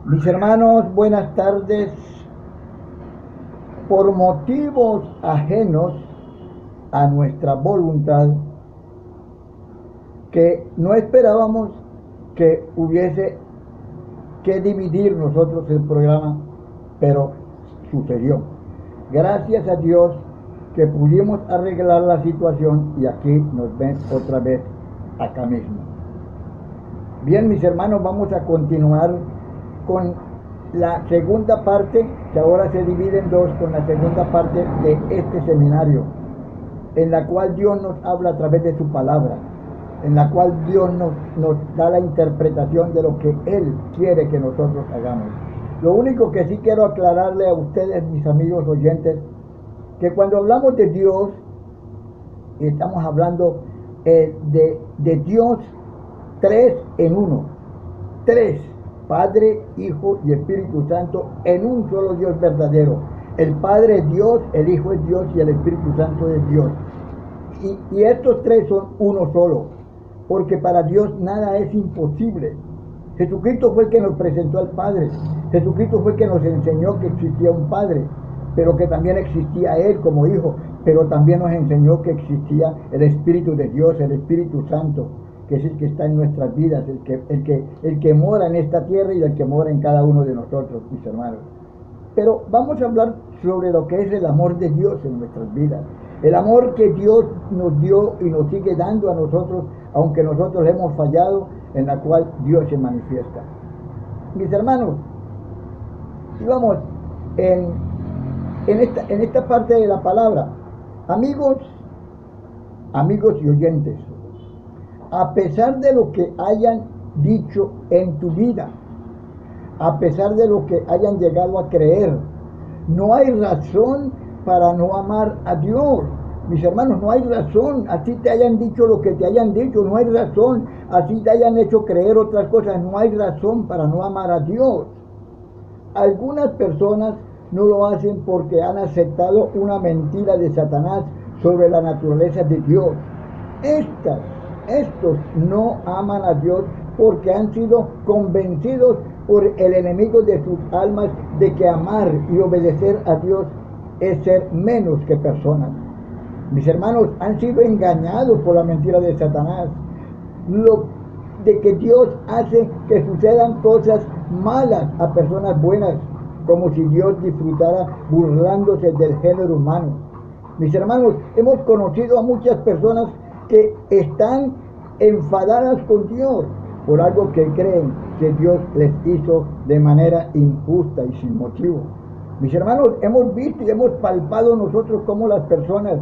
Mis hermanos, buenas tardes. Por motivos ajenos a nuestra voluntad, que no esperábamos que hubiese que dividir nosotros el programa, pero sucedió. Gracias a Dios que pudimos arreglar la situación y aquí nos ven otra vez acá mismo. Bien, mis hermanos, vamos a continuar con la segunda parte, que ahora se divide en dos, con la segunda parte de este seminario, en la cual Dios nos habla a través de su palabra, en la cual Dios nos da la interpretación de lo que Él quiere que nosotros hagamos. Lo único que sí quiero aclararle a ustedes, mis amigos oyentes, que cuando hablamos de Dios, estamos hablando de Dios tres en uno. Tres: Padre, Hijo y Espíritu Santo en un solo Dios verdadero. El Padre es Dios, el Hijo es Dios y el Espíritu Santo es Dios. Y estos tres son uno solo, porque para Dios nada es imposible. Jesucristo fue el que nos presentó al Padre. Jesucristo fue el que nos enseñó que existía un Padre, pero que también existía Él como Hijo, pero también nos enseñó que existía el Espíritu de Dios, el Espíritu Santo, que es el que está en nuestras vidas, el que mora en esta tierra y el que mora en cada uno de nosotros, mis hermanos. Pero vamos a hablar sobre lo que es el amor de Dios en nuestras vidas. El amor que Dios nos dio y nos sigue dando a nosotros, aunque nosotros hemos fallado, en la cual Dios se manifiesta. Mis hermanos, íbamos en esta parte de la palabra. Amigos y oyentes, a pesar de lo que hayan dicho en tu vida, a pesar de lo que hayan llegado a creer, no hay razón para no amar a Dios. Mis hermanos, no hay razón. Así te hayan dicho lo que te hayan dicho, no hay razón. Así te hayan hecho creer otras cosas, no hay razón para no amar a Dios. Algunas personas no lo hacen porque han aceptado una mentira de Satanás sobre la naturaleza de Dios. Estos no aman a Dios porque han sido convencidos por el enemigo de sus almas de que amar y obedecer a Dios es ser menos que personas. Mis hermanos, han sido engañados por la mentira de Satanás, de que Dios hace que sucedan cosas malas a personas buenas, como si Dios disfrutara burlándose del género humano. Mis hermanos, hemos conocido a muchas personas que están enfadadas con Dios por algo que creen que Dios les hizo de manera injusta y sin motivo. Mis hermanos, hemos visto y hemos palpado nosotros cómo las personas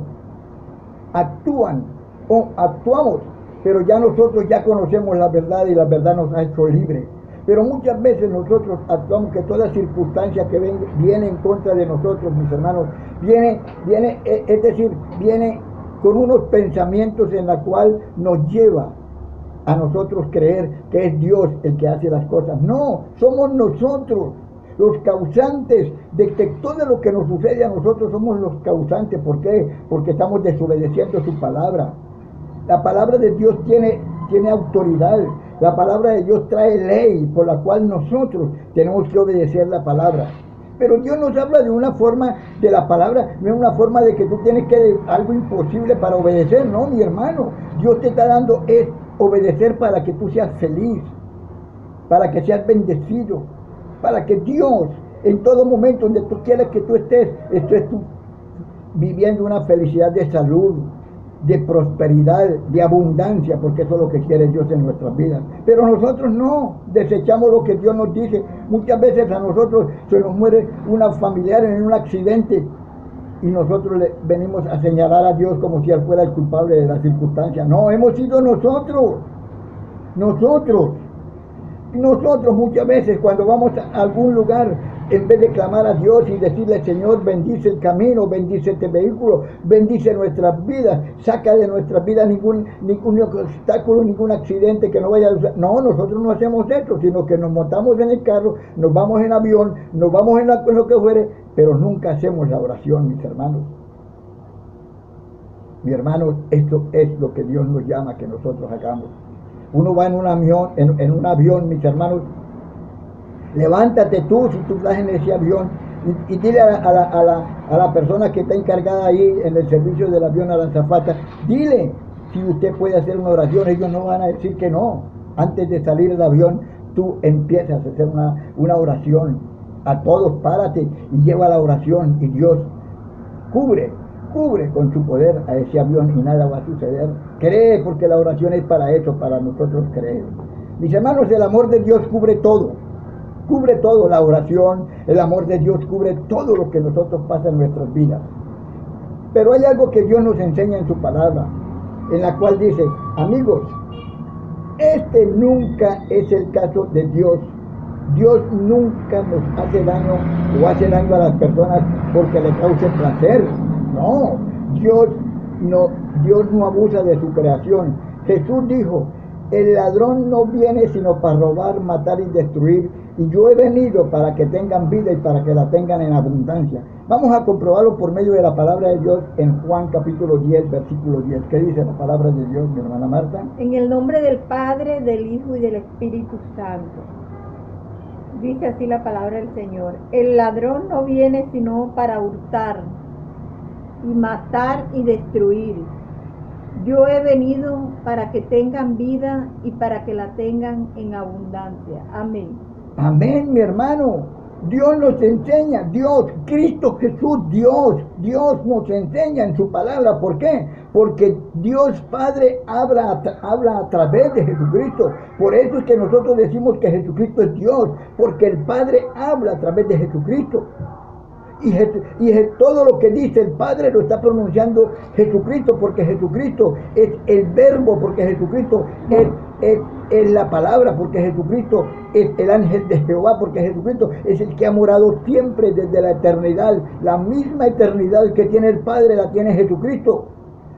actúan o actuamos, pero ya nosotros ya conocemos la verdad y la verdad nos ha hecho libres. Pero muchas veces nosotros actuamos que toda circunstancia que viene en contra de nosotros, mis hermanos, viene con unos pensamientos en la cual nos lleva a nosotros creer que es Dios el que hace las cosas. No, somos nosotros los causantes de que todo lo que nos sucede a nosotros. Somos los causantes. ¿Por qué? Porque estamos desobedeciendo su palabra. La palabra de Dios tiene autoridad. La palabra de Dios trae ley por la cual nosotros tenemos que obedecer la palabra. Pero Dios nos habla de una forma de la palabra, no es una forma de que tú tienes que algo imposible para obedecer. No, mi hermano, Dios te está dando es obedecer para que tú seas feliz, para que seas bendecido, para que Dios en todo momento donde tú quieras que tú estés tú viviendo una felicidad de salud, de prosperidad, de abundancia, porque eso es lo que quiere Dios en nuestras vidas. Pero nosotros no, desechamos lo que Dios nos dice. Muchas veces a nosotros se nos muere una familiar en un accidente y nosotros le venimos a señalar a Dios como si Él fuera el culpable de la circunstancia. No, hemos sido nosotros muchas veces cuando vamos a algún lugar, en vez de clamar a Dios y decirle: Señor, bendice el camino, bendice este vehículo, bendice nuestras vidas, saca de nuestras vidas ningún obstáculo, ningún accidente que no vaya a usar. No, nosotros no hacemos eso, sino que nos montamos en el carro, nos vamos en avión, nos vamos en lo que fuere, pero nunca hacemos la oración, mis hermanos. Mi hermano, esto es lo que Dios nos llama que nosotros hagamos. Uno va en un avión, mis hermanos, Levántate tú si tú estás en ese avión y dile a la persona que está encargada ahí en el servicio del avión, a la azafata, dile si usted puede hacer una oración. Ellos no van a decir que no. Antes de salir del avión, tú empiezas a hacer una oración. A todos párate y lleva la oración, y Dios cubre con su poder a ese avión y nada va a suceder. Cree, porque la oración es para eso, para nosotros creer. Mis hermanos, el amor de Dios cubre todo. Cubre todo, la oración, el amor de Dios cubre todo lo que nosotros pasa en nuestras vidas. Pero hay algo que Dios nos enseña en su palabra, en la cual dice, amigos, este nunca es el caso de Dios. Dios nunca nos hace daño o hace daño a las personas porque le cause placer. No, Dios no abusa de su creación. Jesús dijo, el ladrón no viene sino para robar, matar y destruir, y yo he venido para que tengan vida y para que la tengan en abundancia. Vamos a comprobarlo por medio de la palabra de Dios en Juan capítulo 10, versículo 10. ¿Qué dice la palabra de Dios, mi hermana Marta? En el nombre del Padre, del Hijo y del Espíritu Santo. Dice así la palabra del Señor. El ladrón no viene sino para hurtar y matar y destruir. Yo he venido para que tengan vida y para que la tengan en abundancia. Amén. Amén, mi hermano. Dios nos enseña, Dios, Cristo Jesús, Dios nos enseña en su palabra. ¿Por qué? Porque Dios Padre habla a través de Jesucristo. Por eso es que nosotros decimos que Jesucristo es Dios, porque el Padre habla a través de Jesucristo. Y todo lo que dice el Padre lo está pronunciando Jesucristo, porque Jesucristo es el verbo, porque Jesucristo es la palabra, porque Jesucristo es el ángel de Jehová, porque Jesucristo es el que ha morado siempre desde la eternidad. La misma eternidad que tiene el Padre la tiene Jesucristo.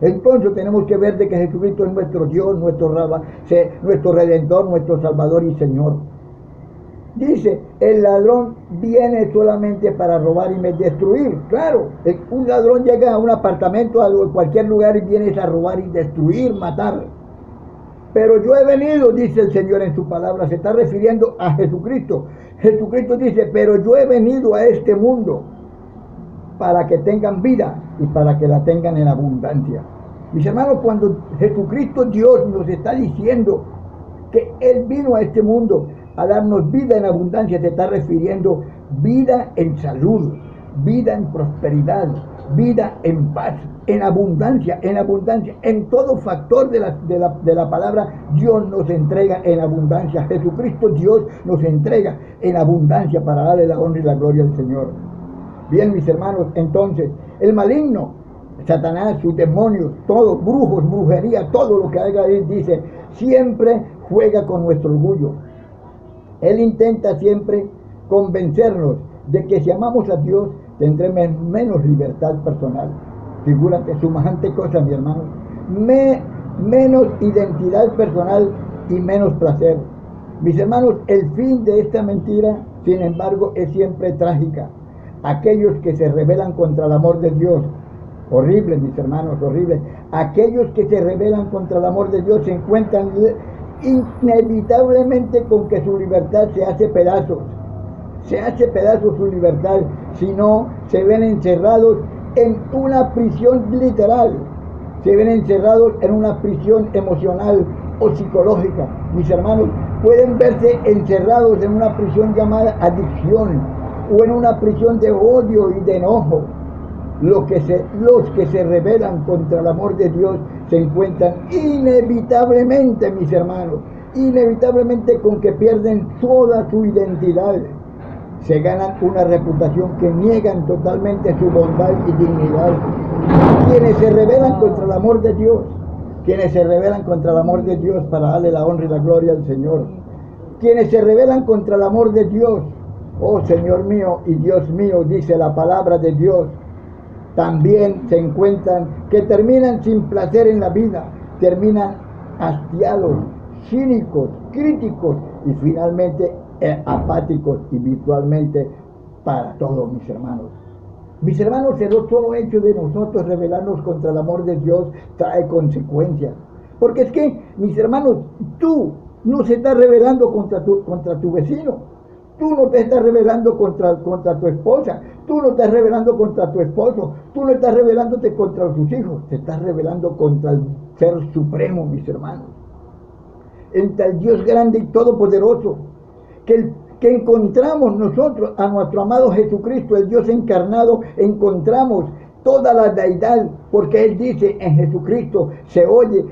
Entonces tenemos que ver de que Jesucristo es nuestro Dios, nuestro Redentor, nuestro Salvador y Señor. Dice, el ladrón viene solamente para robar y destruir. Claro, un ladrón llega a un apartamento, a cualquier lugar, y viene a robar y destruir, matar. Pero yo he venido, dice el Señor en su palabra, se está refiriendo a Jesucristo. Jesucristo dice, pero yo he venido a este mundo para que tengan vida y para que la tengan en abundancia. Mis hermanos, cuando Jesucristo Dios nos está diciendo que Él vino a este mundo a darnos vida en abundancia, se está refiriendo vida en salud, vida en prosperidad, vida en paz, en abundancia, en todo factor de la palabra. Dios nos entrega en abundancia. Jesucristo Dios nos entrega en abundancia para darle la honra y la gloria al Señor. Bien, mis hermanos, entonces, el maligno, Satanás, sus demonios, todos, brujos, brujería, todo lo que haga él, dice, siempre juega con nuestro orgullo. Él intenta siempre convencernos de que si amamos a Dios tendremos menos libertad personal. Figúrate, semejante cosa, mi hermano. Menos identidad personal y menos placer. Mis hermanos, el fin de esta mentira, sin embargo, es siempre trágica. Aquellos que se rebelan contra el amor de Dios, horrible, mis hermanos, horrible. Aquellos que se rebelan contra el amor de Dios se encuentran inevitablemente con que su libertad se hace pedazos su libertad, si no se ven encerrados en una prisión literal, se ven encerrados en una prisión emocional o psicológica. Mis hermanos, pueden verse encerrados en una prisión llamada adicción o en una prisión de odio y de enojo. Los que se rebelan contra el amor de Dios se encuentran inevitablemente, mis hermanos, inevitablemente con que pierden toda su identidad. Se ganan una reputación que niegan totalmente su bondad y dignidad. Quienes se rebelan contra el amor de Dios, quienes se rebelan contra el amor de Dios para darle la honra y la gloria al Señor, quienes se rebelan contra el amor de Dios, oh Señor mío y Dios mío, dice la palabra de Dios, también se encuentran que terminan sin placer en la vida, terminan hastiados, cínicos, críticos y finalmente apáticos y virtualmente para todos, mis hermanos. Mis hermanos, el solo hecho de nosotros rebelarnos contra el amor de Dios trae consecuencias. Porque es que, mis hermanos, tú no se estás rebelando contra tu vecino. Tú no te estás rebelando contra tu esposa, tú no estás rebelando contra tu esposo, tú no estás rebelándote contra tus hijos, te estás rebelando contra el Ser Supremo, mis hermanos. Entre el Dios grande y todopoderoso, que encontramos nosotros a nuestro amado Jesucristo, el Dios encarnado, encontramos toda la deidad, porque Él dice, en Jesucristo se oye,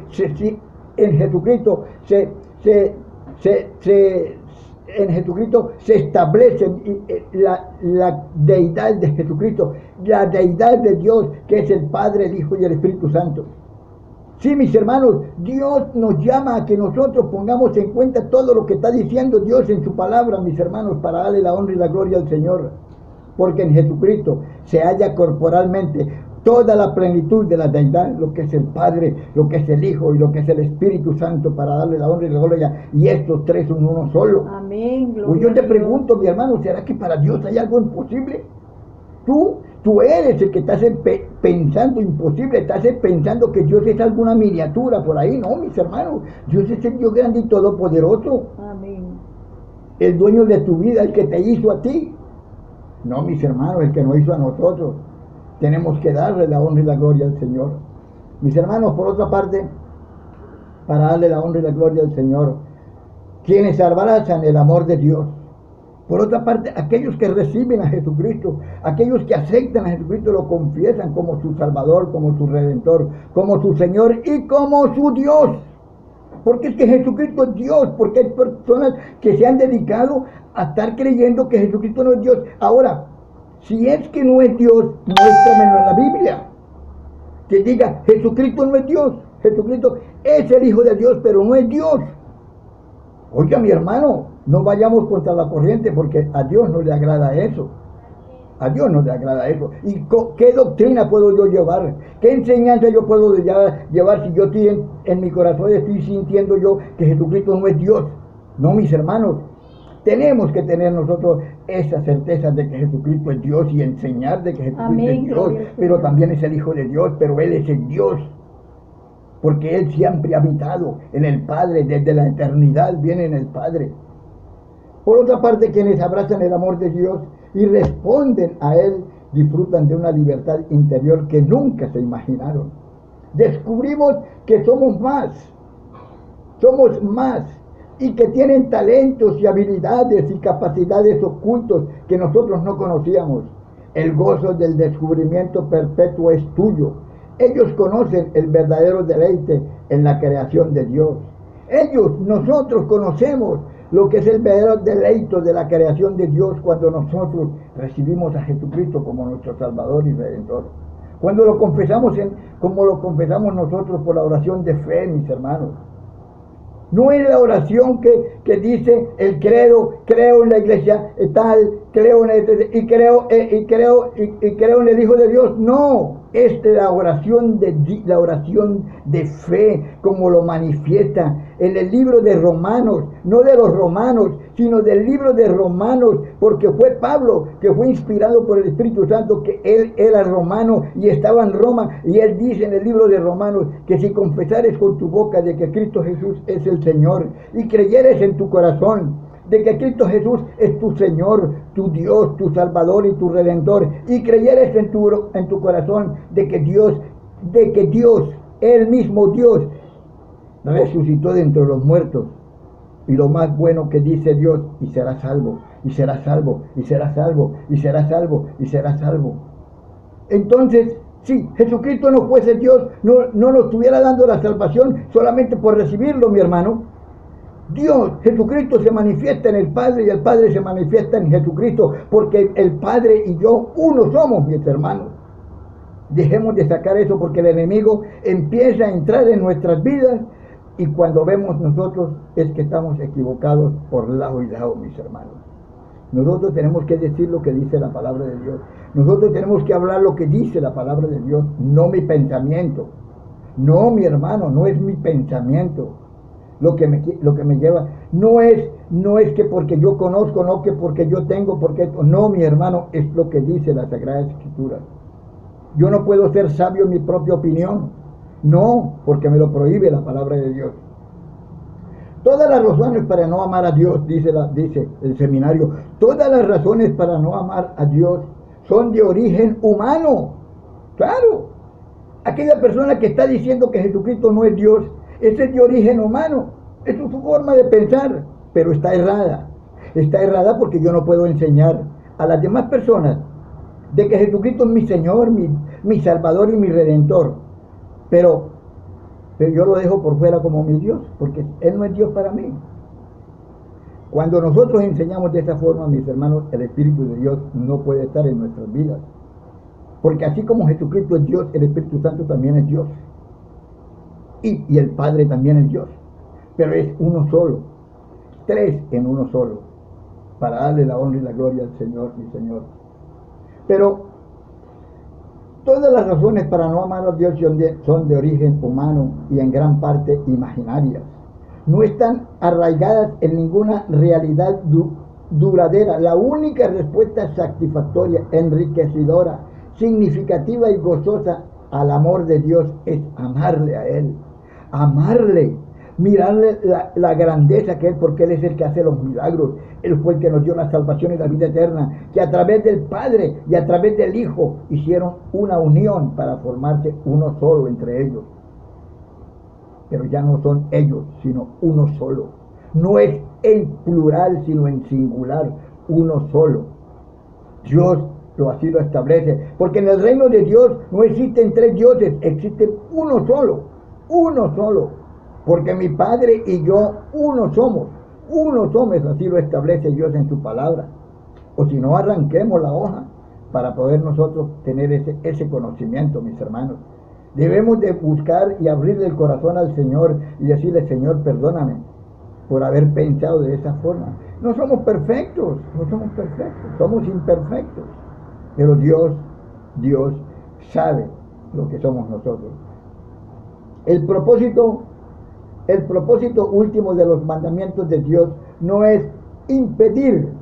en Jesucristo en Jesucristo se establece la deidad de Jesucristo, la deidad de Dios, que es el Padre, el Hijo y el Espíritu Santo. Sí, mis hermanos, Dios nos llama a que nosotros pongamos en cuenta todo lo que está diciendo Dios en su palabra, mis hermanos, para darle la honra y la gloria al Señor. Porque en Jesucristo se halla corporalmente toda la plenitud de la deidad, lo que es el Padre, lo que es el Hijo y lo que es el Espíritu Santo, para darle la honra y la gloria. Y estos tres son uno solo. Amén. Pues yo te pregunto, mi hermano, ¿será que para Dios hay algo imposible? Tú eres el que estás pensando imposible, estás pensando que Dios es alguna miniatura por ahí. No, mis hermanos, Dios es el Dios grande y todopoderoso. Amén. El dueño de tu vida, el que te hizo a ti. No, mis hermanos, el que nos hizo a nosotros. Tenemos que darle la honra y la gloria al Señor. Mis hermanos, por otra parte, para darle la honra y la gloria al Señor, quienes abrazan el amor de Dios. Por otra parte, aquellos que reciben a Jesucristo, aquellos que aceptan a Jesucristo, lo confiesan como su Salvador, como su Redentor, como su Señor y como su Dios. Porque es que Jesucristo es Dios, porque hay personas que se han dedicado a estar creyendo que Jesucristo no es Dios. Ahora, si es que no es Dios, muéstramelo en la Biblia. Que diga, Jesucristo no es Dios, Jesucristo es el Hijo de Dios, pero no es Dios. Oiga, mi hermano, no vayamos contra la corriente, porque a Dios no le agrada eso. A Dios no le agrada eso. ¿Y qué doctrina puedo yo llevar? ¿Qué enseñanza yo puedo llevar si yo estoy en mi corazón estoy sintiendo yo que Jesucristo no es Dios? No, mis hermanos, tenemos que tener nosotros esa certeza de que Jesucristo es Dios y enseñar de que Jesucristo es Dios, pero también es el Hijo de Dios, pero Él es el Dios. Porque Él siempre ha habitado en el Padre, desde la eternidad viene en el Padre. Por otra parte, quienes abrazan el amor de Dios y responden a Él, disfrutan de una libertad interior que nunca se imaginaron. Descubrimos que somos más, y que tienen talentos y habilidades y capacidades ocultos que nosotros no conocíamos. El gozo del descubrimiento perpetuo es tuyo. Ellos conocen el verdadero deleite en la creación de Dios. Nosotros conocemos lo que es el verdadero deleite de la creación de Dios cuando nosotros recibimos a Jesucristo como nuestro Salvador y Redentor. Cuando lo confesamos como lo confesamos nosotros por la oración de fe, mis hermanos. No es la oración que dice el credo, creo en la iglesia tal, creo en creo en el Hijo de Dios. No, es la oración de fe, como lo manifiesta en el libro de Romanos, no de los romanos, sino del libro de Romanos, porque fue Pablo que fue inspirado por el Espíritu Santo, que él era romano y estaba en Roma, y él dice en el libro de Romanos que si confesares con tu boca de que Cristo Jesús es el Señor y creyeres en tu corazón de que Cristo Jesús es tu Señor, tu Dios, tu Salvador y tu Redentor, y creyeres en tu corazón de que Dios, el mismo Dios, resucitó de entre los muertos. Y lo más bueno que dice Dios, y serás salvo, y serás salvo, y serás salvo, y serás salvo, y serás salvo. Entonces, si Jesucristo no fuese Dios, no nos estuviera dando la salvación solamente por recibirlo, mi hermano. Dios, Jesucristo se manifiesta en el Padre y el Padre se manifiesta en Jesucristo, porque el Padre y yo uno somos, mis hermanos. Dejemos de sacar eso, porque el enemigo empieza a entrar en nuestras vidas, y cuando vemos nosotros es que estamos equivocados por lado y lado, mis hermanos. Nosotros tenemos que decir lo que dice la palabra de Dios. Nosotros tenemos que hablar lo que dice la palabra de Dios, no mi pensamiento. No, mi hermano, no es mi pensamiento lo que me lleva. No es que porque yo conozco, no que porque yo tengo, no, mi hermano, es lo que dice la Sagrada Escritura. Yo no puedo ser sabio en mi propia opinión. No, porque me lo prohíbe la palabra de Dios. Todas las razones para no amar a Dios, dice el seminario, todas las razones para no amar a Dios son de origen humano. Claro, aquella persona que está diciendo que Jesucristo no es Dios, ese es de origen humano, es su forma de pensar, pero está errada. Está errada porque yo no puedo enseñar a las demás personas de que Jesucristo es mi Señor, mi Salvador y mi Redentor. Pero yo lo dejo por fuera como mi Dios, porque Él no es Dios para mí. Cuando nosotros enseñamos de esa forma, mis hermanos, el Espíritu de Dios no puede estar en nuestras vidas. Porque así como Jesucristo es Dios, el Espíritu Santo también es Dios. Y el Padre también es Dios. Pero es uno solo. Tres en uno solo. Para darle la honra y la gloria al Señor, mi Señor. Pero todas las razones para no amar a Dios son de origen humano y en gran parte imaginarias. No están arraigadas en ninguna realidad duradera. La única respuesta satisfactoria, enriquecedora, significativa y gozosa al amor de Dios es amarle a Él. Amarle, mirarle la grandeza que Él, porque Él es el que hace los milagros. Él fue el que nos dio la salvación y la vida eterna, que a través del Padre y a través del Hijo hicieron una unión para formarse uno solo entre ellos. Pero ya no son ellos, sino uno solo. No es en plural, sino en singular, uno solo. Dios así lo establece, porque en el reino de Dios no existen tres dioses, existe uno solo, porque mi Padre y yo uno somos, así lo establece Dios en su palabra. O si no, arranquemos la hoja para poder nosotros tener ese conocimiento, mis hermanos. Debemos de buscar y abrirle el corazón al Señor y decirle: Señor, perdóname por haber pensado de esa forma. No somos perfectos, somos imperfectos. Pero Dios sabe lo que somos nosotros. El propósito último de los mandamientos de Dios no es impedir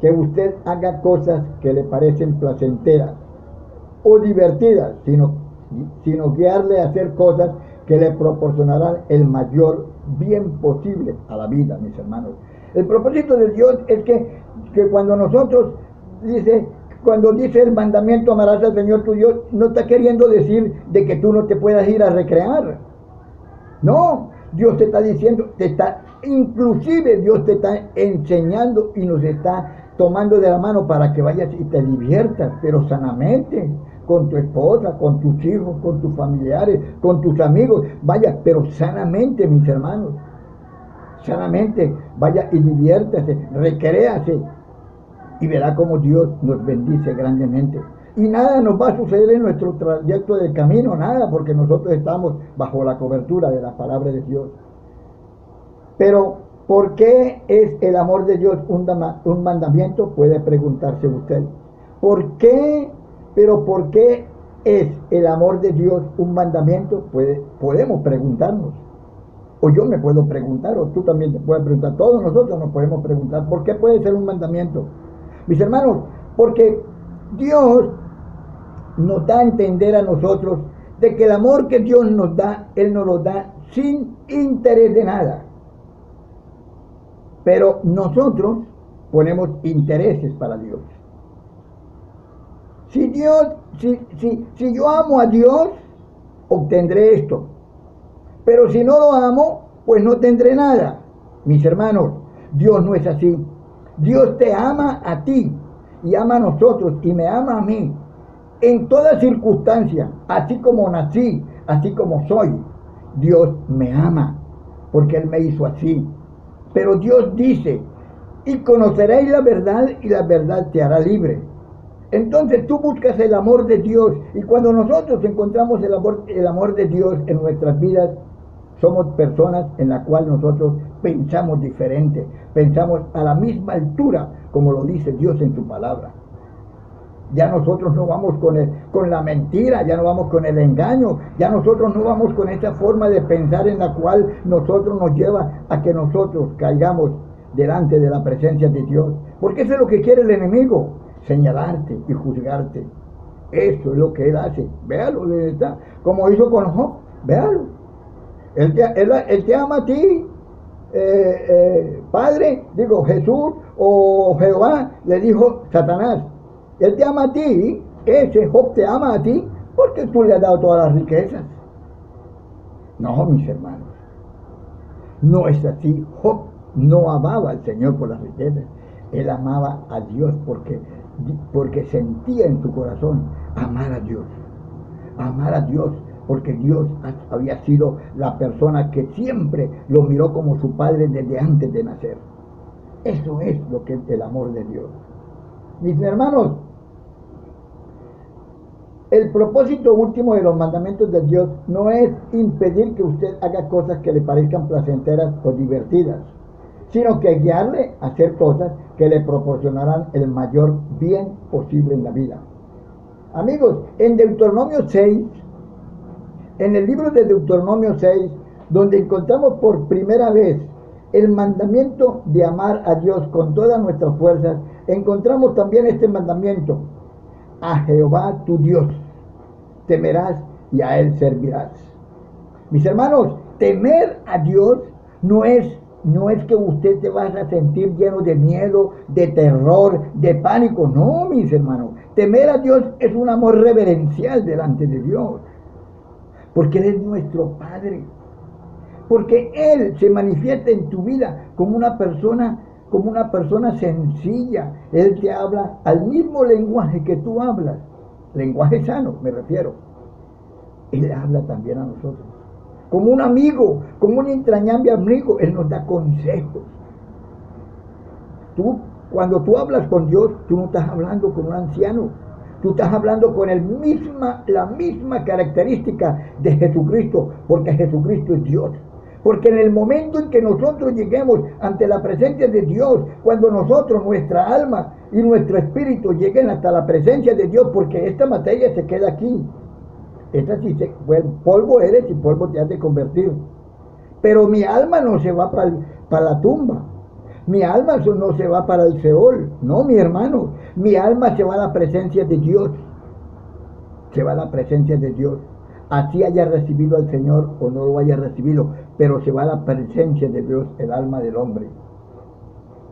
que usted haga cosas que le parecen placenteras o divertidas, sino guiarle a hacer cosas que le proporcionarán el mayor bien posible a la vida, mis hermanos. El propósito de Dios es que cuando dice el mandamiento, amarás al Señor tu Dios, no está queriendo decir de que tú no te puedas ir a recrear. No, Dios te está diciendo, inclusive Dios te está enseñando y nos está tomando de la mano para que vayas y te diviertas, pero sanamente, con tu esposa, con tus hijos, con tus familiares, con tus amigos. Vaya, pero sanamente, mis hermanos. Sanamente, vaya y diviértase, recréase. Y verá cómo Dios nos bendice grandemente. Y nada nos va a suceder en nuestro trayecto del camino, nada, porque nosotros estamos bajo la cobertura de la palabra de Dios. Pero, ¿por qué es el amor de Dios un mandamiento? Puede preguntarse usted. ¿Por qué? Pero ¿por qué es el amor de Dios un mandamiento? Podemos preguntarnos. O yo me puedo preguntar, o tú también te puedes preguntar. Todos nosotros nos podemos preguntar, ¿por qué puede ser un mandamiento? Mis hermanos, porque Dios nos da a entender a nosotros de que el amor que Dios nos da, Él nos lo da sin interés de nada. Pero nosotros ponemos intereses para Dios. Si yo amo a Dios, obtendré esto. Pero si no lo amo, pues no tendré nada. Mis hermanos, Dios no es así. Dios te ama a ti y ama a nosotros y me ama a mí. En toda circunstancia, así como nací, así como soy, Dios me ama porque Él me hizo así. Pero Dios dice: y conoceréis la verdad y la verdad te hará libre. Entonces tú buscas el amor de Dios, y cuando nosotros encontramos el amor de Dios en nuestras vidas, somos personas en la cual nosotros pensamos diferente, pensamos a la misma altura como lo dice Dios en su palabra. Ya nosotros no vamos con la mentira, ya no vamos con el engaño, ya nosotros no vamos con esa forma de pensar en la cual nosotros nos lleva a que nosotros caigamos delante de la presencia de Dios. Porque eso es lo que quiere el enemigo: señalarte y juzgarte. Eso es lo que él hace. Véalo, como hizo con Job. Véalo. Él te ama a ti Padre, digo Jesús o Jehová, le dijo Satanás, él te ama a ti, ese Job te ama a ti, porque tú le has dado todas las riquezas. No, mis hermanos, no es así. Job no amaba al Señor por las riquezas, él amaba a Dios porque sentía en su corazón amar a Dios, porque Dios había sido la persona que siempre lo miró como su padre desde antes de nacer. Eso es lo que es el amor de Dios. Mis hermanos, el propósito último de los mandamientos de Dios no es impedir que usted haga cosas que le parezcan placenteras o divertidas, sino que guiarle a hacer cosas que le proporcionarán el mayor bien posible en la vida. Amigos, en Deuteronomio 6, en el libro de Deuteronomio 6, donde encontramos por primera vez el mandamiento de amar a Dios con todas nuestras fuerzas, encontramos también este mandamiento: a Jehová tu Dios temerás y a Él servirás. Mis hermanos, temer a Dios no es que usted te vaya a sentir lleno de miedo, de terror, de pánico. No, mis hermanos. Temer a Dios es un amor reverencial delante de Dios, porque Él es nuestro Padre, porque Él se manifiesta en tu vida como una persona sencilla. Él te habla al mismo lenguaje que tú hablas, lenguaje sano me refiero. Él habla también a nosotros como un amigo, como un entrañable amigo. Él nos da consejos. Cuando tú hablas con Dios, tú no estás hablando con un anciano, tú estás hablando con la misma característica de Jesucristo, porque Jesucristo es Dios. Porque en el momento en que nosotros lleguemos ante la presencia de Dios, cuando nosotros, nuestra alma y nuestro espíritu lleguen hasta la presencia de Dios, porque esta materia se queda aquí. Esta sí polvo eres y polvo te has de convertir. Pero mi alma no se va para la tumba. Mi alma no se va para el Seol. No, mi hermano. Mi alma se va a la presencia de Dios. Se va a la presencia de Dios. Así haya recibido al Señor o no lo haya recibido, pero se va a la presencia de Dios el alma del hombre.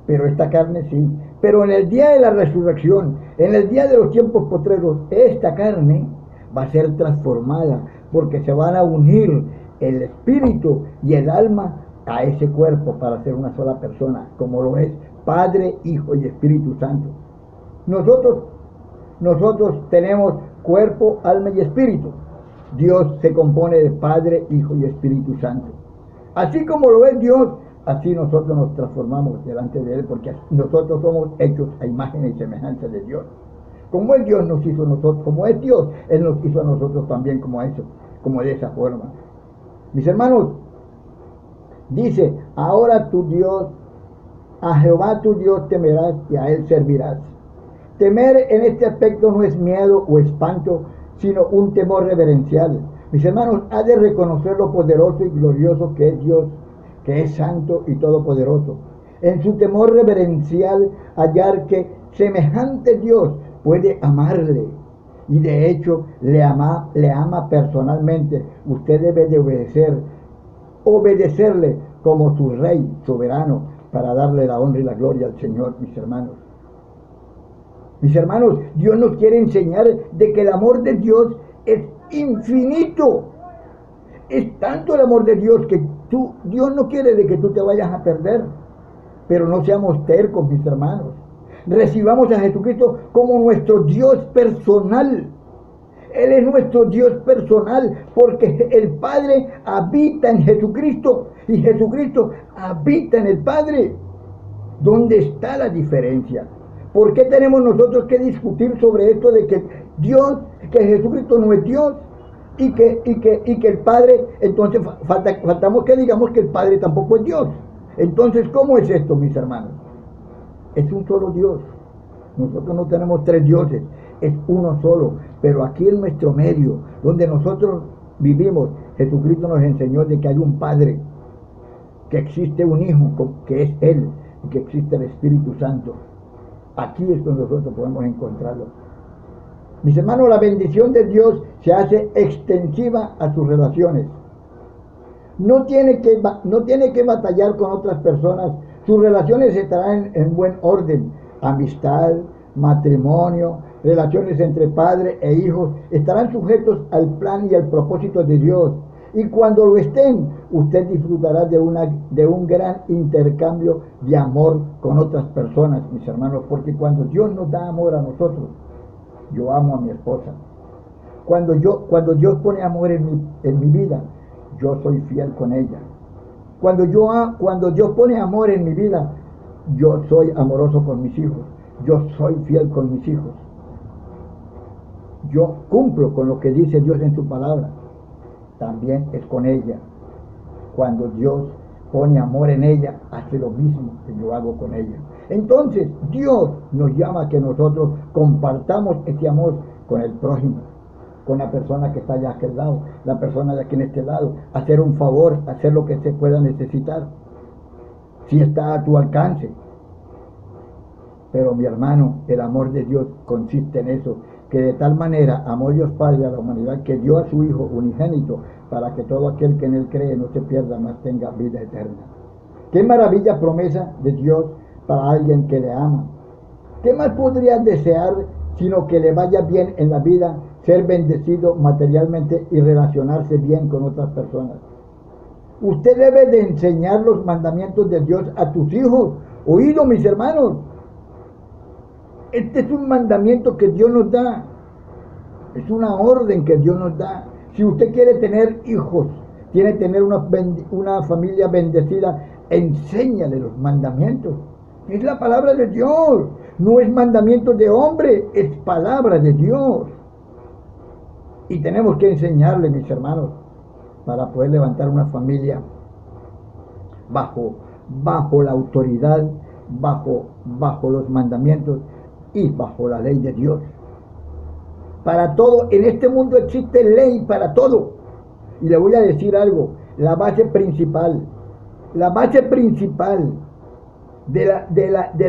Pero esta carne sí. Pero en el día de la resurrección, en el día de los tiempos postreros, esta carne va a ser transformada, porque se van a unir el espíritu y el alma a ese cuerpo para ser una sola persona, como lo es Padre, Hijo y Espíritu Santo. Nosotros tenemos cuerpo, alma y espíritu. Dios se compone de Padre, Hijo y Espíritu Santo. Así como lo es Dios, así nosotros nos transformamos delante de Él, porque nosotros somos hechos a imagen y semejanza de Dios. Como es Dios nos hizo a nosotros, como es Dios, Él nos hizo a nosotros también como de esa forma. Mis hermanos, dice: ahora tu Dios, a Jehová tu Dios temerás y a Él servirás. Temer en este aspecto no es miedo o espanto, sino un temor reverencial. Mis hermanos, ha de reconocer lo poderoso y glorioso que es Dios, que es santo y todopoderoso. En su temor reverencial hallar que semejante Dios puede amarle, y de hecho le ama personalmente. Usted debe de obedecerle como su rey soberano, para darle la honra y la gloria al Señor, mis hermanos. Mis hermanos, Dios nos quiere enseñar de que el amor de Dios es infinito. Es tanto el amor de Dios que Dios no quiere de que tú te vayas a perder. Pero no seamos tercos, mis hermanos. Recibamos a Jesucristo como nuestro Dios personal. Él es nuestro Dios personal, porque el Padre habita en Jesucristo y Jesucristo habita en el Padre. ¿Dónde está la diferencia? ¿Por qué tenemos nosotros que discutir sobre esto de que Jesucristo no es Dios y que el Padre, entonces faltamos que digamos que el Padre tampoco es Dios? Entonces, ¿cómo es esto, mis hermanos? Es un solo Dios. Nosotros no tenemos tres dioses, es uno solo. Pero aquí en nuestro medio, donde nosotros vivimos, Jesucristo nos enseñó de que hay un Padre, que existe un Hijo, que es Él, y que existe el Espíritu Santo. Aquí es donde nosotros podemos encontrarlo. Mis hermanos, la bendición de Dios se hace extensiva a sus relaciones. No tiene que batallar con otras personas. Sus relaciones estarán en buen orden. Amistad, matrimonio, relaciones entre padre e hijos estarán sujetos al plan y al propósito de Dios. Y cuando lo estén, usted disfrutará de un gran intercambio de amor con otras personas, mis hermanos, porque cuando Dios nos da amor a nosotros, yo amo a mi esposa. Cuando Dios pone amor en mi vida, yo soy fiel con ella. Cuando Dios pone amor en mi vida, yo soy amoroso con mis hijos. Yo soy fiel con mis hijos. Yo cumplo con lo que dice Dios en su palabra. También es con ella. Cuando Dios pone amor en ella, hace lo mismo que yo hago con ella. Entonces, Dios nos llama a que nosotros compartamos ese amor con el prójimo, con la persona que está allá a aquel lado, la persona de aquí en este lado, hacer un favor, hacer lo que se pueda necesitar, si está a tu alcance. Pero mi hermano, el amor de Dios consiste en eso, que de tal manera amó Dios Padre a la humanidad que dio a su Hijo unigénito para que todo aquel que en Él cree no se pierda, mas tenga vida eterna. Qué maravilla promesa de Dios para alguien que le ama. ¿Qué más podría desear sino que le vaya bien en la vida, ser bendecido materialmente y relacionarse bien con otras personas? Usted debe de enseñar los mandamientos de Dios a tus hijos. Oído, mis hermanos. Este es un mandamiento que Dios nos da. Es una orden que Dios nos da. Si usted quiere tener hijos, quiere tener una familia bendecida, enséñale los mandamientos. Es la palabra de Dios. No es mandamiento de hombre, es palabra de Dios. Y tenemos que enseñarle, mis hermanos, para poder levantar una familia bajo la autoridad, bajo los mandamientos y bajo la ley de Dios. Para todo, en este mundo existe ley para todo. Y le voy a decir algo, la base principal de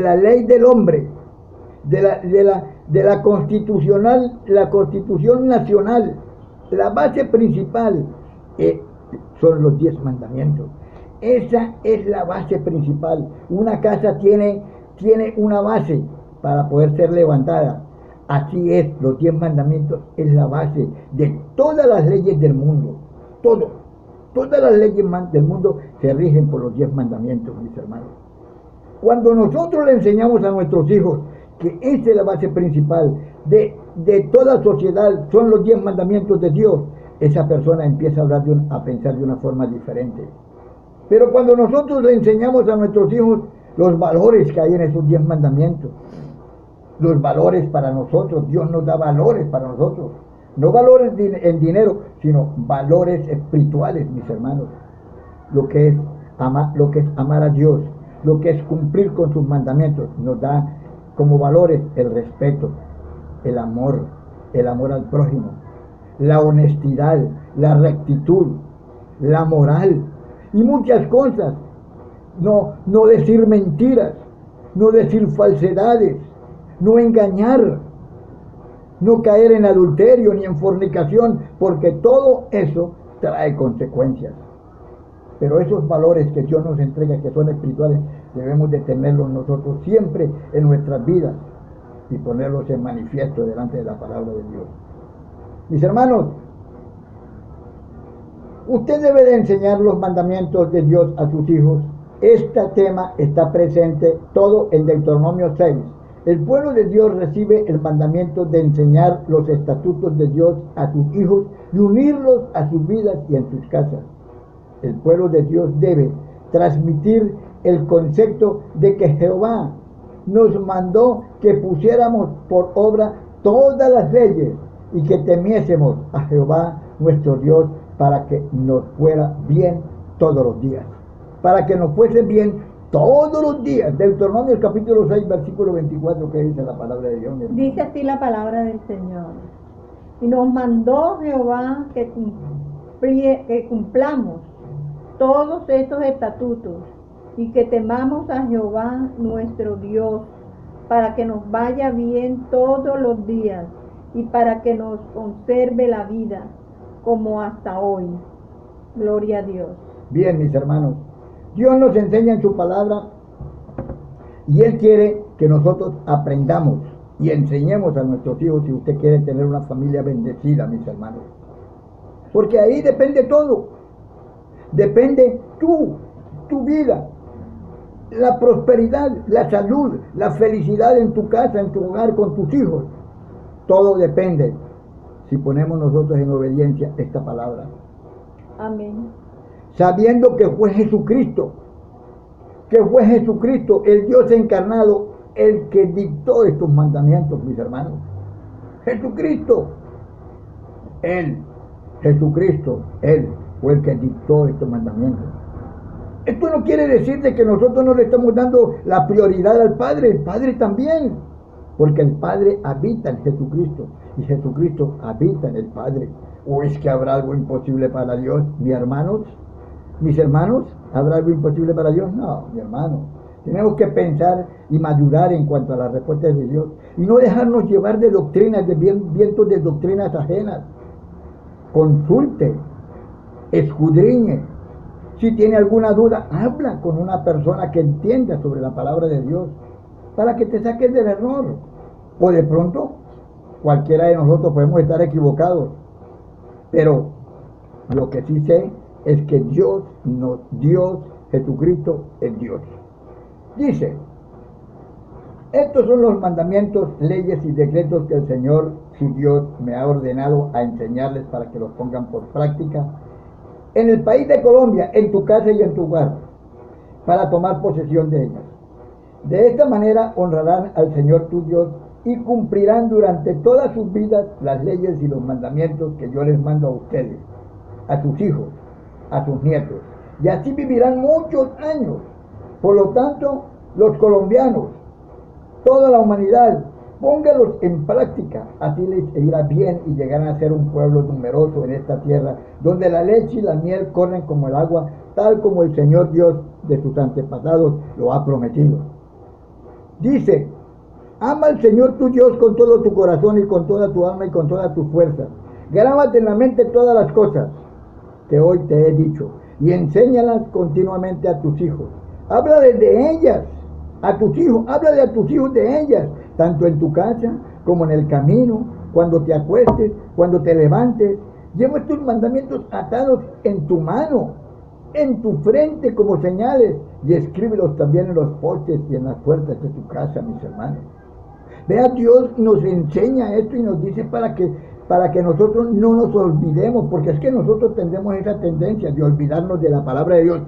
la ley del hombre, de la Constitución nacional, la base principal son los 10 mandamientos. Esa es la base principal. Una casa tiene una base para poder ser levantada. Así es, los 10 mandamientos es la base de todas las leyes del mundo. Todas las leyes del mundo se rigen por los 10 mandamientos, mis hermanos. Cuando nosotros le enseñamos a nuestros hijos que esa es la base principal de toda sociedad, son los 10 mandamientos de Dios, esa persona empieza a pensar de una forma diferente. Pero cuando nosotros le enseñamos a nuestros hijos los valores que hay en esos 10 mandamientos, los valores para nosotros, Dios nos da valores para nosotros, no valores en dinero, sino valores espirituales, mis hermanos. Lo que es amar a Dios, lo que es cumplir con sus mandamientos, nos da como valores el respeto, el amor al prójimo, la honestidad, la rectitud, la moral y muchas cosas. No decir mentiras, no decir falsedades, no engañar, no caer en adulterio ni en fornicación, porque todo eso trae consecuencias. Pero esos valores que Dios nos entrega, que son espirituales, debemos de tenerlos nosotros siempre en nuestras vidas y ponerlos en manifiesto delante de la palabra de Dios. Mis hermanos, usted debe de enseñar los mandamientos de Dios a sus hijos. Este tema está presente todo en Deuteronomio 6. El pueblo de Dios recibe el mandamiento de enseñar los estatutos de Dios a sus hijos y unirlos a sus vidas y en sus casas. El pueblo de Dios debe transmitir el concepto de que Jehová nos mandó que pusiéramos por obra todas las leyes y que temiésemos a Jehová nuestro Dios para que nos fuera bien todos los días. Para que nos fuese bien todos los días. Deuteronomio capítulo 6, versículo 24, que dice la palabra de Dios. Dice así la palabra del Señor. Y nos mandó Jehová que cumplamos todos estos estatutos y que temamos a Jehová nuestro Dios para que nos vaya bien todos los días y para que nos conserve la vida como hasta hoy. Gloria a Dios. Bien, mis hermanos, Dios nos enseña en su palabra y Él quiere que nosotros aprendamos y enseñemos a nuestros hijos si usted quiere tener una familia bendecida, mis hermanos. Porque ahí depende todo. Depende tu vida, la prosperidad, la salud, la felicidad en tu casa, en tu hogar, con tus hijos. Todo depende si ponemos nosotros en obediencia esta palabra. Amén. Sabiendo que fue Jesucristo, el Dios encarnado, el que dictó estos mandamientos, mis hermanos. Jesucristo, Jesucristo, Él fue el que dictó estos mandamientos. Esto no quiere decir de que nosotros no le estamos dando la prioridad al Padre, el Padre también, porque el Padre habita en Jesucristo y Jesucristo habita en el Padre. ¿O es que habrá algo imposible para Dios, mis hermanos? ¿Habrá algo imposible para Dios? No, mi hermano. Tenemos que pensar y madurar en cuanto a las respuestas de Dios y no dejarnos llevar de doctrinas, de vientos de doctrinas ajenas. Consulte, escudriñe. Si tiene alguna duda, habla con una persona que entienda sobre la palabra de Dios para que te saques del error. O de pronto, cualquiera de nosotros podemos estar equivocados. Pero lo que sí sé es que Dios, Jesucristo es Dios. Dice, estos son los mandamientos, leyes y decretos que el Señor, su Dios, me ha ordenado a enseñarles para que los pongan por práctica en el país de Colombia, en tu casa y en tu hogar, para tomar posesión de ellas. De esta manera honrarán al Señor tu Dios y cumplirán durante todas sus vidas las leyes y los mandamientos que yo les mando a ustedes, a sus hijos, a sus nietos, y así vivirán muchos años. Por lo tanto, los colombianos, toda la humanidad, póngalos en práctica, así les irá bien y llegarán a ser un pueblo numeroso en esta tierra, donde la leche y la miel corren como el agua, tal como el Señor Dios de sus antepasados lo ha prometido. Dice, ama al Señor tu Dios con todo tu corazón y con toda tu alma y con toda tu fuerza. Grábate en la mente todas las cosas que hoy te he dicho y enséñalas continuamente a tus hijos. Háblale de ellas a tus hijos, háblale a tus hijos de ellas, tanto en tu casa como en el camino, cuando te acuestes, cuando te levantes. Lleva estos mandamientos atados en tu mano, en tu frente como señales, y escríbelos también en los postes y en las puertas de tu casa, mis hermanos. Vea, Dios nos enseña esto y nos dice para que nosotros no nos olvidemos, porque es que nosotros tendemos esa tendencia de olvidarnos de la palabra de Dios.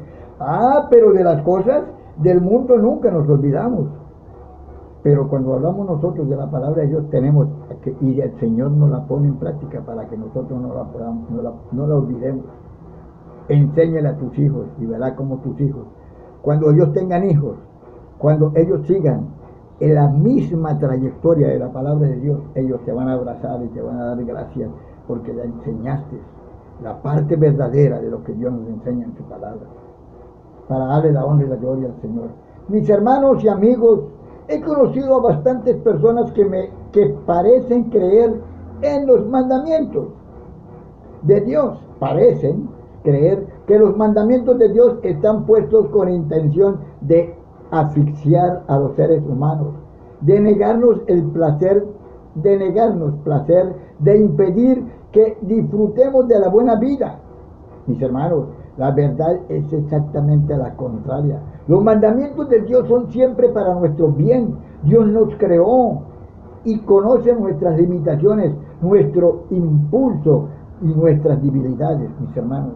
Pero de las cosas del mundo nunca nos olvidamos. Pero cuando hablamos nosotros de la palabra de Dios tenemos que, y el Señor nos la pone en práctica para que nosotros no la olvidemos. Enséñale a tus hijos y verá como tus hijos, cuando ellos tengan hijos, cuando ellos sigan en la misma trayectoria de la palabra de Dios, ellos te van a abrazar y te van a dar gracias porque le enseñaste la parte verdadera de lo que Dios nos enseña en su palabra, para darle la honra y la gloria al Señor. Mis hermanos y amigos, he conocido a bastantes personas que parecen creer en los mandamientos de Dios. Parecen creer que los mandamientos de Dios están puestos con intención de asfixiar a los seres humanos, de negarnos placer, de impedir que disfrutemos de la buena vida. Mis hermanos, la verdad es exactamente la contraria. Los mandamientos de Dios son siempre para nuestro bien. Dios nos creó y conoce nuestras limitaciones, nuestro impulso y nuestras debilidades, mis hermanos.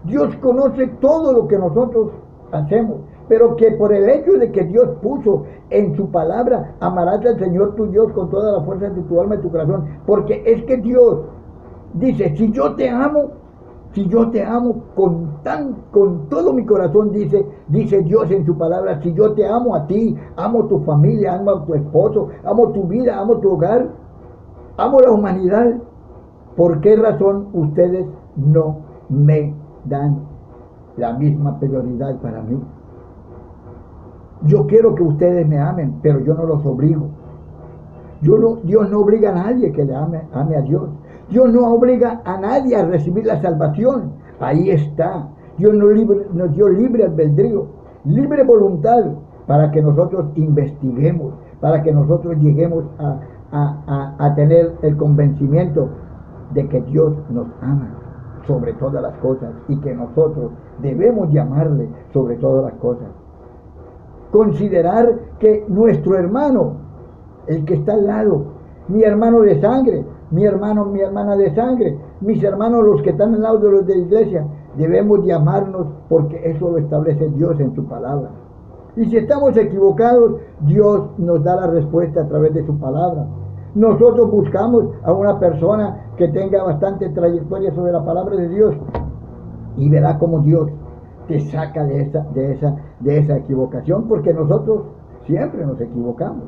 Dios conoce todo lo que nosotros hacemos, pero que por el hecho de que Dios puso en su palabra, amarás al Señor tu Dios con todas las fuerzas de tu alma y tu corazón, porque es que Dios dice, si yo te amo con todo mi corazón, dice Dios en su palabra, si yo te amo a ti, amo tu familia, amo a tu esposo, amo tu vida, amo tu hogar, amo la humanidad, ¿por qué razón ustedes no me dan la misma prioridad para mí? Yo quiero que ustedes me amen, pero yo no los obligo. Dios no obliga a nadie que le ame a Dios. Dios no obliga a nadie a recibir la salvación. Ahí está. Dios nos dio libre albedrío, libre voluntad, para que nosotros investiguemos, para que nosotros lleguemos a tener el convencimiento de que Dios nos ama sobre todas las cosas y que nosotros debemos llamarle sobre todas las cosas. Considerar que nuestro hermano, el que está al lado, mi hermano de sangre, mi hermano, mi hermana de sangre, mis hermanos los que están al lado de los de la iglesia, debemos llamarnos porque eso lo establece Dios en su palabra. Y si estamos equivocados, Dios nos da la respuesta a través de su palabra. Nosotros buscamos a una persona que tenga bastante trayectoria sobre la palabra de Dios y verá cómo Dios te saca de esa equivocación, porque nosotros siempre nos equivocamos.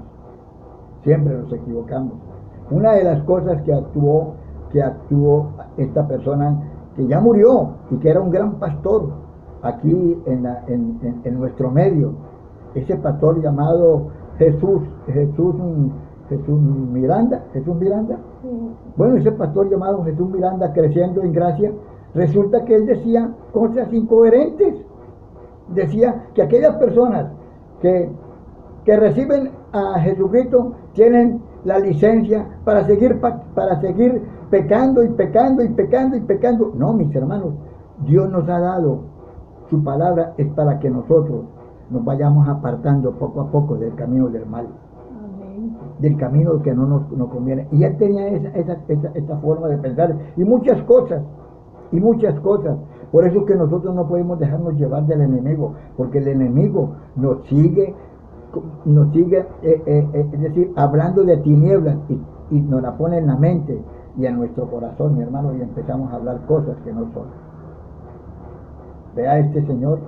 Siempre nos equivocamos. Una de las cosas que actuó esta persona que ya murió y que era un gran pastor aquí en nuestro medio, ese pastor llamado Jesús Miranda. Bueno, ese pastor llamado Jesús Miranda, creciendo en gracia, resulta que él decía cosas incoherentes. Decía que aquellas personas que reciben a Jesucristo tienen la licencia para seguir pecando y pecando y pecando y pecando. No, mis hermanos, Dios nos ha dado su palabra, es para que nosotros nos vayamos apartando poco a poco del camino del mal. Amén. Del camino que no nos conviene. Y él tenía esta forma de pensar y muchas cosas. Por eso es que nosotros no podemos dejarnos llevar del enemigo, porque el enemigo nos sigue, es decir, hablando de tinieblas y nos la pone en la mente y en nuestro corazón, mi hermano, y empezamos a hablar cosas que no son. Vea este señor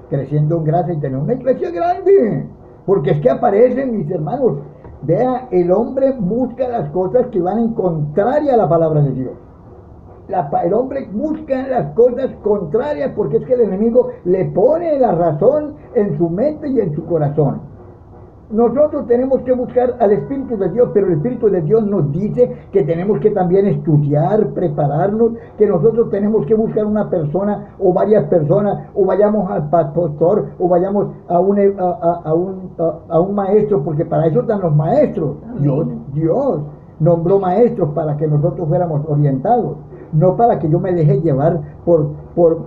creciendo en gracia y tener una iglesia grande, porque es que aparecen, mis hermanos. Vea, el hombre busca las cosas que van en contraria a la palabra de Dios. El hombre busca las cosas contrarias porque es que el enemigo le pone la razón en su mente y en su corazón. Nosotros tenemos que buscar al Espíritu de Dios, pero el Espíritu de Dios nos dice que tenemos que también estudiar, prepararnos, que nosotros tenemos que buscar una persona o varias personas, o vayamos al pastor, o vayamos a un maestro, porque para eso están los maestros. Dios nombró maestros para que nosotros fuéramos orientados, no para que yo me deje llevar por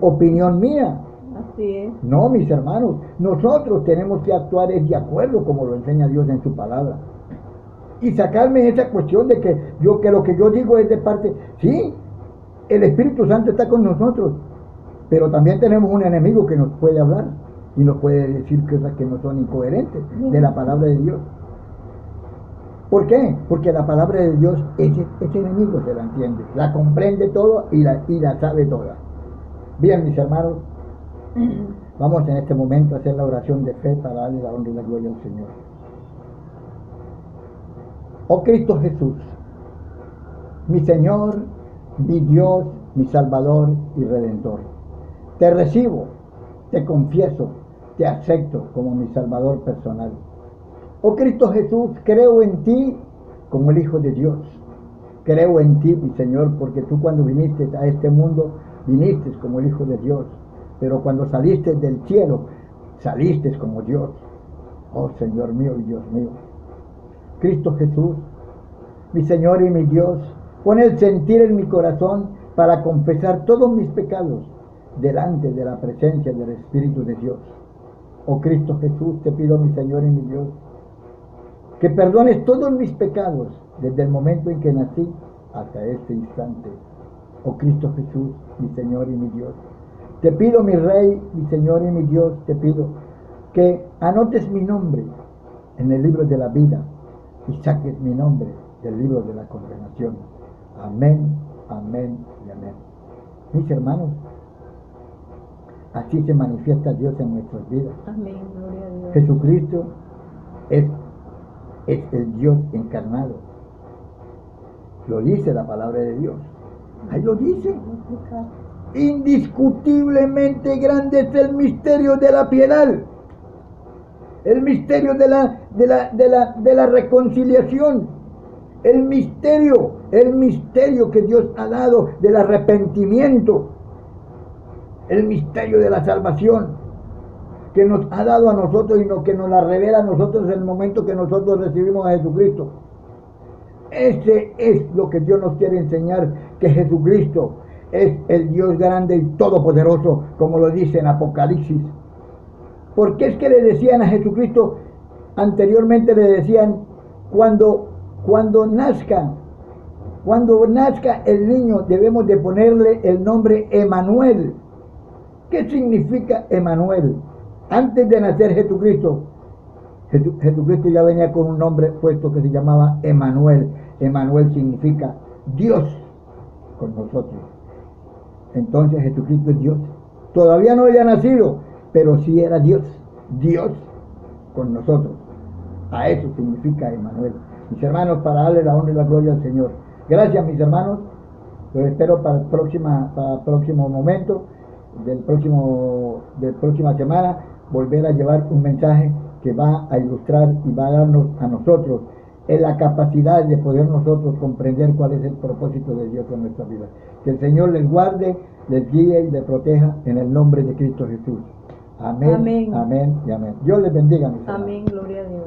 opinión mía. Así es. No, mis hermanos, nosotros tenemos que actuar de acuerdo como lo enseña Dios en su palabra. Y sacarme esa cuestión de que lo que yo digo es de parte. Sí, el Espíritu Santo está con nosotros, pero también tenemos un enemigo que nos puede hablar y nos puede decir cosas que no son incoherentes de la palabra de Dios. ¿Por qué? Porque la palabra de Dios, ese enemigo se la entiende, la comprende todo y la sabe toda. Bien, mis hermanos, vamos en este momento a hacer la oración de fe para darle la honra y la gloria al Señor. Oh Cristo Jesús, mi Señor, mi Dios, mi Salvador y Redentor, te recibo, te confieso, te acepto como mi Salvador personal. Oh Cristo Jesús, creo en ti como el Hijo de Dios. Creo en ti, mi Señor, porque tú cuando viniste a este mundo, viniste como el Hijo de Dios. Pero cuando saliste del cielo, saliste como Dios. Oh Señor mío y Dios mío. Cristo Jesús, mi Señor y mi Dios, pon el sentir en mi corazón para confesar todos mis pecados delante de la presencia del Espíritu de Dios. Oh Cristo Jesús, te pido, mi Señor y mi Dios, que perdones todos mis pecados desde el momento en que nací hasta este instante. Oh Cristo Jesús, mi Señor y mi Dios, te pido, mi Rey, mi Señor y mi Dios, te pido que anotes mi nombre en el libro de la vida y saques mi nombre del libro de la condenación. Amén, amén y amén. Mis hermanos, así se manifiesta Dios en nuestras vidas. Amén, gloria a Dios. Jesucristo es el Dios encarnado. Lo dice la palabra de Dios. Ahí lo dice. Indiscutiblemente grande es el misterio de la piedad. El misterio de la reconciliación. El misterio que Dios ha dado del arrepentimiento. el misterio de la salvación que nos ha dado a nosotros y que nos la revela a nosotros en el momento que nosotros recibimos a Jesucristo. Ese es lo que Dios nos quiere enseñar, que Jesucristo es el Dios grande y todopoderoso, como lo dice en Apocalipsis. ¿Por qué es que le decían a Jesucristo, anteriormente le decían, cuando nazca el niño, debemos de ponerle el nombre Emanuel? ¿Qué significa Emanuel? Antes de nacer Jesucristo, Jesucristo ya venía con un nombre puesto que se llamaba Emanuel. Emanuel significa Dios con nosotros. Entonces Jesucristo es Dios. Todavía no había nacido, pero sí era Dios. Dios con nosotros. A eso significa Emanuel. Mis hermanos, para darle la honra y la gloria al Señor. Gracias, mis hermanos. Los espero para el próximo momento, del próxima semana, volver a llevar un mensaje que va a ilustrar y va a darnos a nosotros en la capacidad de poder nosotros comprender cuál es el propósito de Dios en nuestra vida. Que el Señor les guarde, les guíe y les proteja en el nombre de Cristo Jesús. Amén, amén, amén y amén. Dios les bendiga, mis hermanos. Amén, gloria a Dios.